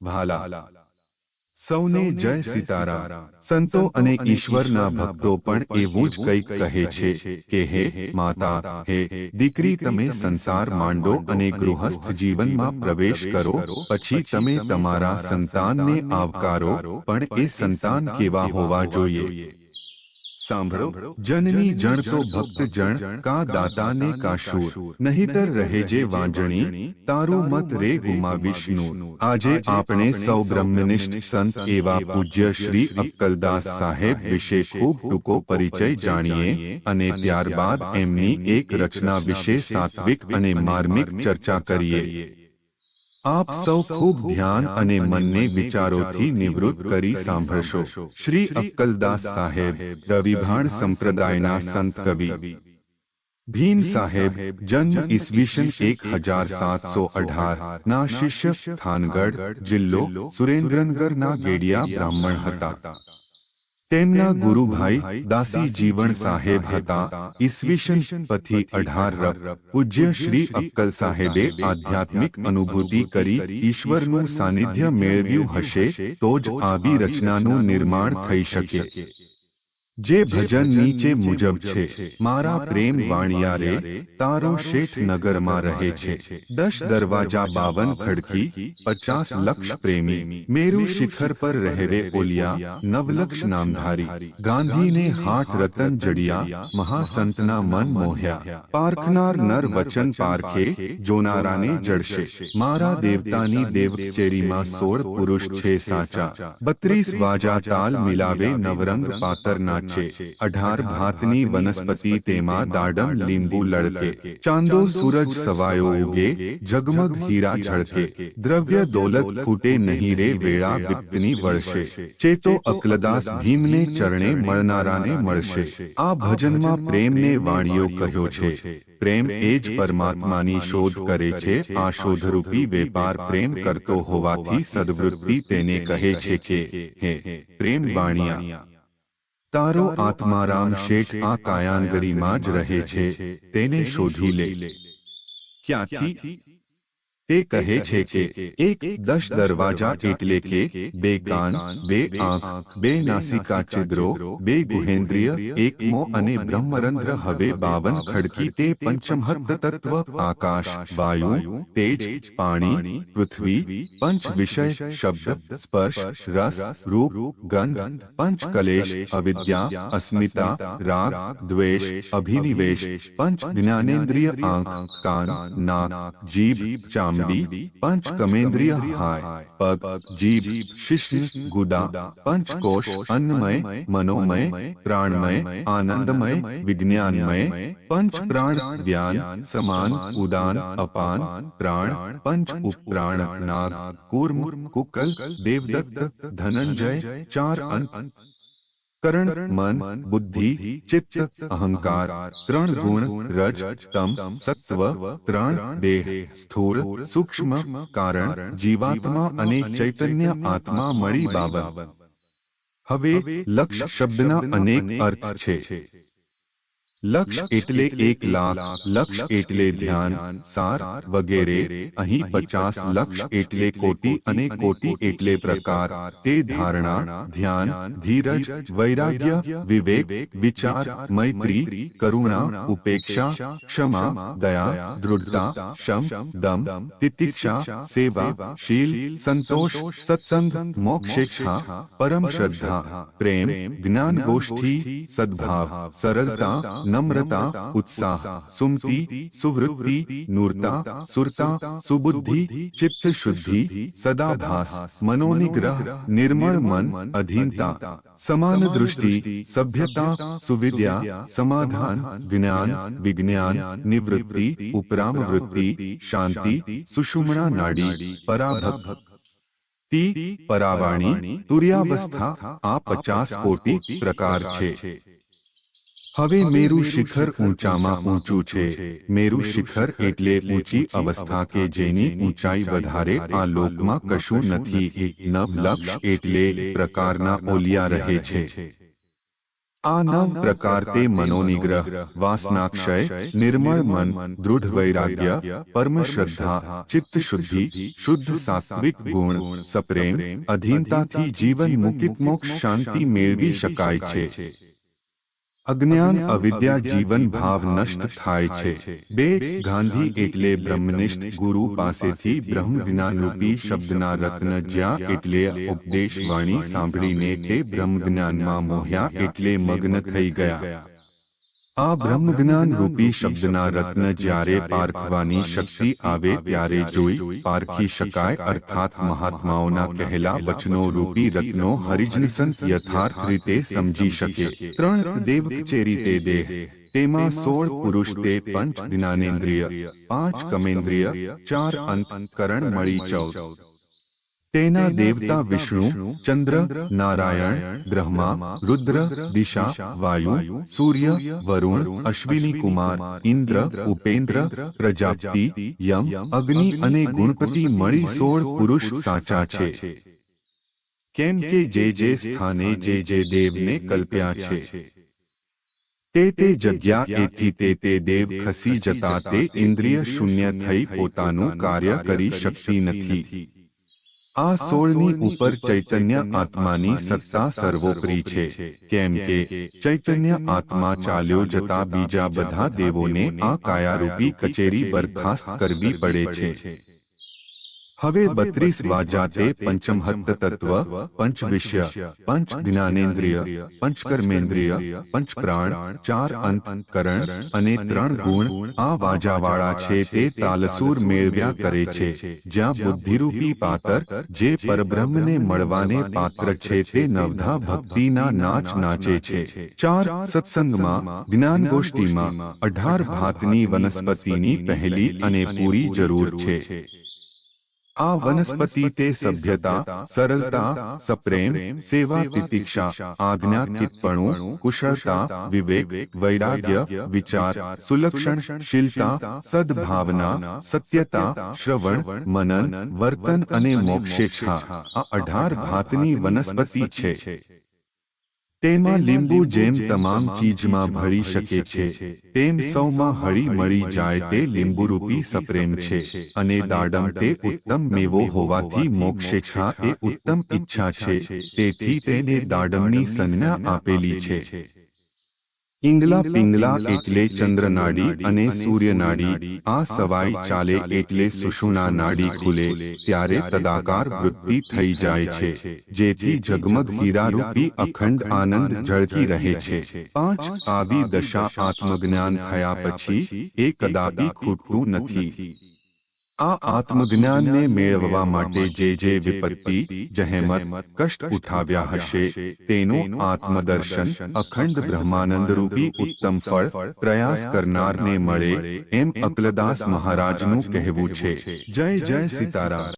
ભાલા સૌને જય સીતારામ। સંતો અને ઈશ્વરના ભક્તો પણ એવું જ કંઈક કહે છે કે હે માતા, હે દીકરી, તમે સંસાર માંડો અને ગૃહસ્થ જીવનમાં પ્રવેશ કરો, પછી તમે તમારા સંતાનને આવકારો, પણ એ સંતાન કેવા હોવા જોઈએ? સાંભળો, જનની જણ તો ભક્ત જણ, કા દાતા ને કા શૂર, નહીતર રહેજે વાંજણી, તારું મત રે ગુમાવીશ નૂર। આજે આપણે સૌ બ્રહ્મનિષ્ઠ સંત એવા પૂજ્ય શ્રી અક્કલદાસ સાહેબ વિશે ખૂબ ટૂંકો પરિચય જાણીએ અને ત્યારબાદ એમની એક રચના વિશે સાત્વિક અને માર્મિક ચર્ચા કરીએ। આપ સૌ ખૂબ ધ્યાન અને મનને વિચારોથી નિવૃત્ત કરી સાંભળશો। શ્રી અક્કલદાસ સાહેબ રવિભાણ સંપ્રદાયના સંત કવિ। ભીમ સાહેબ જન્મ ઈસવીસન 1718 ના શિષ્ય, થાનગઢ જિલ્લો સુરેન્દ્રનગરના ગેડિયા બ્રાહ્મણ હતા। તેમના ગુરુભાઈ દાસી જીવણ સાહેબ હતા। ઈસવીસન પછી 18 પૂજ્ય શ્રી અક્કલ સાહેબે આધ્યાત્મિક અનુભૂતિ કરી ઈશ્વરનું સાનિધ્ય મેળવ્યું હશે તો જ આવી રચનાનું નિર્માણ થઈ શકે। જે ભજન નીચે મુજબ છે। મારા પ્રેમ વાણિયા રે, તારો શેઠ નગરમાં રહે છે। 10 દરવાજા 52 ખડકી, 50 લક્ષ પ્રેમી, મેરુ શિખર પર રહેવે ઓલિયા, 9 લક્ષ નામધારી, ગાંધીને હાટ રતન જડિયા, મહાસંતના મન મોહ્યા, પારખનાર નર વચન પારખે, જોનારાને જડશે। મારા દેવતાની દેવચેરીમાં 16 પુરુષ છે સાચા, 32 વાજા તાલ મિલાવે નવરંગ પાતર નાચે। 18 ભાતની વનસ્પતિ તેમાં દાડમ લીંબુ લડકે, ચાંદો સૂરજ સવાયો ઉગે, જગમગ હીરા ઝળકે, દ્રવ્ય દોલત ફૂટે નહીં રે વેળા વિપ્તની વળશે। ચેતો અક્કલદાસ ભીમને ચરણે મળનારાને મળશે। આ ભજનમાં પ્રેમને વાણિયો કહ્યો છે। પ્રેમ એ જ પરમાત્માની શોધ કરે છે। આ શોધરૂપી વેપાર પ્રેમ કરતો હોવાથી સદવૃત્તિ તેને કહે છે કે હે પ્રેમ વાણિયા, તારો આત્મારામ શેઠ આ કાયાંગરીમાં જ રહે છે, તેને શોધી લે। ક્યાંથી? તે કહે છે કે 10 દરવાજા એટલે કે 2 કાન, 2 આંખ, 2 નાસિકા છિદ્રો, 2 ગુહેન્દ્રિય, 1 મોં અને બ્રહ્મરંધ્ર। હવે 52 ખડકી તે પંચમહત્ત તત્વ આકાશ, વાયુ, તેજ, પાણી, પૃથ્વી, પંચ વિષય, શબ્દ, સ્પર્શ, રસ, રૂપ, ગંધ, પંચ કલેશ, અવિદ્યા, અસ્મિતા, રાગ, દ્વેષ, અભિનિવેશ, પંચ જ્ઞાનેન્દ્રિય, આંખ, કાન, નાક, જીભ, ચામડી, पंच कमेंद्रिय, हाय, पग, जीभ, शिश्न, गुदा, पंचकोश, अन्नमय, मनोमय, प्राणमय, आनंदमय, विज्ञानमय, पंच प्राण, व्यान, समान, उदान, अपान, प्राण, पंच उपप्राण, नाग, कूर्म, कुकल, देवदत्त, धनंजय, 4 अंत, करण, मन, बुद्धि, चित्त, अहंकार, 3 गुण, रज, तम, सत्व, 3 देह, स्थूल, सूक्ष्म, कारण, जीवात्मा અને ચૈતન્ય આત્મા મળી 52। હવે લક્ષ શબ્દના અનેક અર્થ છે। લક્ષ એટલે 1 લાખ, લક્ષ એટલે ધ્યાન, સાર વગેરે। અહીં 50 લક્ષ એટલે કોટી અને કોટી એટલે પ્રકાર। તે ધારણા, ધ્યાન, ધીરજ, વૈરાગ્ય, વિવેક, વિચાર, મૈત્રી, કરુણા, ઉપેક્ષા, ક્ષમા, દયા, દૃઢતા, શમ, દમ, તિતિક્ષા, સેવા, શીલ, સંતોષ, સત્સંગ, મોક્ષેચ્છા, પરમ શ્રદ્ધા, પ્રેમ, જ્ઞાન ગોષ્ઠી, સદ્ભાવ, સરળતા, नम्रता, उत्साह, सुमति, सुवृत्ति, नूरता, सुरता, सुबुद्धि, चित्त शुद्धि, सदाभास, मनोनिग्रह, निर्मल मन, अधीनता, समान दृष्टि, सभ्यता, सुविद्या, समाधान, ज्ञान, विज्ञान, निवृत्ति, उपराम वृत्ति, शांति, सुषुम्ना नाड़ी, पराभक्ति, परावाणी, तुर्यावस्था। आ 50 कोटि प्रकार छे। હવે મેરુ શિખર ઊંચામાં ઊંચું છે। મેરુ શિખર એટલે ઊંચી અવસ્થા કે જેની ઊંચાઈ વધારે આ લોકમાં કશું નથી। 9 લક્ષ એટલે પ્રકારના ઓલિયા રહે છે। આ 9 પ્રકાર તે મનોનિગ્રહ, વાસનાક્ષય, નિર્મળ મન, દૃઢ વૈરાગ્ય, પરમ શ્રદ્ધા, ચિત્ત શુદ્ધિ, શુદ્ધ સાત્વિક ગુણ, સપ્રેમ, અધીનતાથી જીવન મુક્ત મોક્ષ શાંતિ મેળવી શકાય છે. અજ્ઞાન અવિદ્યા જીવન ભાવ નષ્ટ થાય છે. 2 ગાંધી એટલે બ્રહ્મનિષ્ઠ ગુરુ પાસેથી બ્રહ્મ જ્ઞાન રૂપી શબ્દના રત્ન જ્યાં એટલે ઉપદેશ વાણી સાંભળીને તે બ્રહ્મ જ્ઞાનમાં મોહ્યા એટલે મગ્ન થઈ ગયા. આ બ્રહ્મ જ્ઞાન રૂપી શબ્દના રત્ન જ્યારે પારખવાની શક્તિ આવે ત્યારે જોઈ પારખી શકાય અર્થાત મહાત્માઓના કહેલા વચનો રૂપી રત્નો હરિજન સંત યથાર્થ રીતે સમજી શકે. 3 દેવકચેરી તે દેહ, તેમાં 16 પુરુષ તે પંચ જ્ઞાનેન્દ્રિય, 5 કમેન્દ્રિય, 4 અંતઃકરણ મળી 14. તેના દેવતા વિષ્ણુ, ચંદ્ર, નારાયણ, બ્રહ્મા, રુદ્ર, દિશા, વાયુ, સૂર્ય, વરુણ, અશ્વિની કુમાર, ઇન્દ્ર, ઉપેન્દ્ર, પ્રજાપતિ, યમ, અગ્નિ અને ગુણપતિ મળી 16 પુરુષ સાચા છે. કેમ કે જે સ્થાને જે દેવને કલ્પ્યા છે તે જગ્યા એથી તે દેવ ખસી જતા તે ઇન્દ્રિય શૂન્ય થઈ પોતાનું કાર્ય કરી શકતી નથી. આ 16ની ઉપર ચૈતન્ય આત્માની સત્તા સર્વોપરી છે. કેમ કે ચૈતન્ય આત્મા ચાલ્યો જતા બીજા બધા દેવોને આ કાયારૂપી કચેરી બરખાસ્ત કરવી પડે છે. હવે 32 વાજાતે પંચમહત્ત તત્વ, પંચ વિષય, પંચ જ્ઞાનેન્દ્રિય, પંચ કર્મેન્દ્રિય, પંચ પ્રાણ, 4 અંતઃકરણ અને 3 ગુણ આ વાજાવાળા છે તે તાલસુર મેળવ્યા કરે છે. જ્યાં બુદ્ધિરૂપી પાતર જે પરબ્રહ્મને મળવાને પાત્ર છે તે નવધા ભક્તિના નાચ નાચે છે. 4 સત્સંગમાં, જ્ઞાનગોષ્ઠીમાં 18 ભાતની વનસ્પતિની પહેલી અને પૂરી જરૂર છે. આ વનસ્પતિ તે સભ્યતા, સરળતા, સપ્રેમ, સેવા, તિતિક્ષા, આજ્ઞાચિતપણું, કુશળતા, વિવેક, વૈરાગ્ય, વિચાર, સુલક્ષણ, શીલતા, સદ્ભાવના, સત્યતા, શ્રવણ, મનન, વર્તન અને મોક્ષેચ્છા આ 18 ભાતની વનસ્પતિ છે. તેમાં લીંબુ જેમ તમામ ચીજમાં ભળી શકે છે તેમ સૌમાં હળી મળી જાય તે લીંબુરૂપી સપ્રેમ છે. અને દાડમ તે ઉત્તમ મેવો હોવાથી મોક્ષેચ્છા એ ઉત્તમ ઈચ્છા છે તેથી તેને દાડમની સંજ્ઞા આપેલી છે. ઇંગલા પિંગલા એટલે ચંદ્રનાડી અને સૂર્યનાડી. આ સવાઈ ચાલે એટલે સુષુમ્ના નાડી ખુલે ત્યારે તદાકાર વૃત્તિ થઈ જાય છે જેથી ઝગમગ હીરારૂપી અખંડ આનંદ ઝળકી રહે છે. 5 આવી દશા આત્મજ્ઞાન થયા પછી એ કદાપી ખૂટતું નથી. આ આત્મજ્ઞાનને મેળવવા માટે જે વિપત્તિ, જહેમત, કષ્ટ ઉઠાવ્યા હશે તેનું આત્મદર્શન અખંડ બ્રહ્માનંદરૂપી ઉત્તમ ફળ પ્રયાસ કરનારને મળે એમ અકલદાસ મહારાજનું કહેવું છે. જય જય સીતારામ.